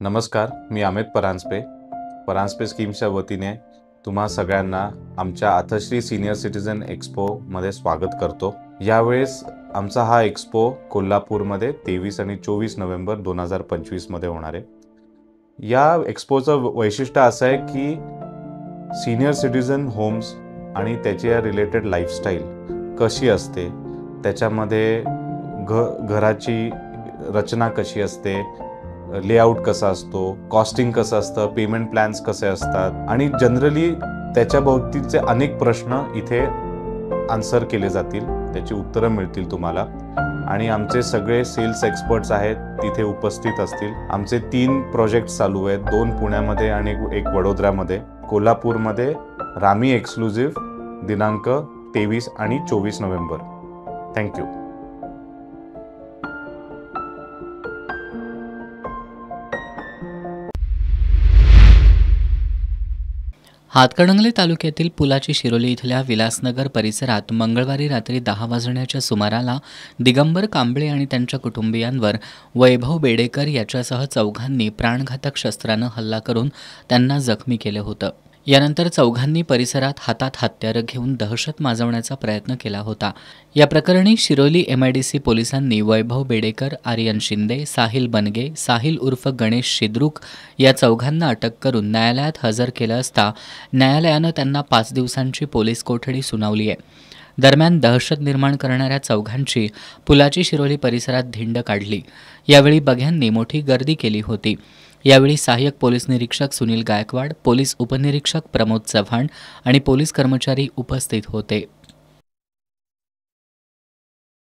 नमस्कार, मी अमित परांजपे. परांजपे स्कीम्सच्या वतीने तुम्हा सगळ्यांना आमच्या आथश्री सीनियर सिटीजन एक्स्पोमध्ये स्वागत करतो. यावेळेस आमचा हा एक्स्पो कोल्हापूरमध्ये 23 आणि 24 नोव्हेंबर 2025 मध्ये होणार आहे. या एक्स्पोचं वैशिष्ट्य असं आहे की सीनियर सिटीजन होम्स आणि त्याच्या रिलेटेड लाईफस्टाईल कशी असते, त्याच्यामध्ये घराची रचना कशी असते, लेआउट कसा असतो, कॉस्टिंग कसं असतं, पेमेंट प्लॅन्स कसे असतात आणि जनरली त्याच्या भोवतीचे अनेक प्रश्न इथे आन्सर केले जातील, त्याची उत्तरं मिळतील तुम्हाला. आणि आमचे सगळे सेल्स एक्सपर्ट्स आहेत तिथे उपस्थित असतील. आमचे 3 प्रोजेक्ट चालू आहेत, 2 पुण्यामध्ये आणि एक वडोदरामध्ये. कोल्हापूरमध्ये रामी एक्सक्लुझिव्ह दिनांक 23 आणि 24 नोव्हेंबर. थँक्यू. हातकणंगले तालुक्यातील पुलाची शिरोली इथल्या विलासनगर परिसरात मंगळवारी रात्री 10 वाजण्याच्या सुमाराला दिगंबर कांबळे आणि त्यांच्या कुटुंबियांवर वैभव बेडेकर याच्यासह चौघांनी प्राणघातक शस्त्रानं हल्ला करून त्यांना जखमी केलं होतं. यानंतर चौघांनी परिसरात हातात हत्यारं घेऊन दहशत माजवण्याचा प्रयत्न केला होता. या प्रकरणी शिरोली MIDC पोलिसांनी वैभव बेडेकर, आर्यन शिंदे, साहिल बनगे, साहिल उर्फ गणेश शिद्रुक या चौघांना अटक करून न्यायालयात हजर केलं असता न्यायालयानं त्यांना 5 दिवसांची पोलीस कोठडी सुनावली आहे. दरम्यान दहशत निर्माण करणाऱ्या चौघांची पुलाची शिरोली परिसरात धिंड काढली. यावेळी बघ्यांनी मोठी गर्दी केली होती. यावेळी सहाय्यक पोलीस निरीक्षक सुनील गायकवाड, पोलीस उपनिरीक्षक प्रमोद चव्हाण आणि पोलीस कर्मचारी उपस्थित होते.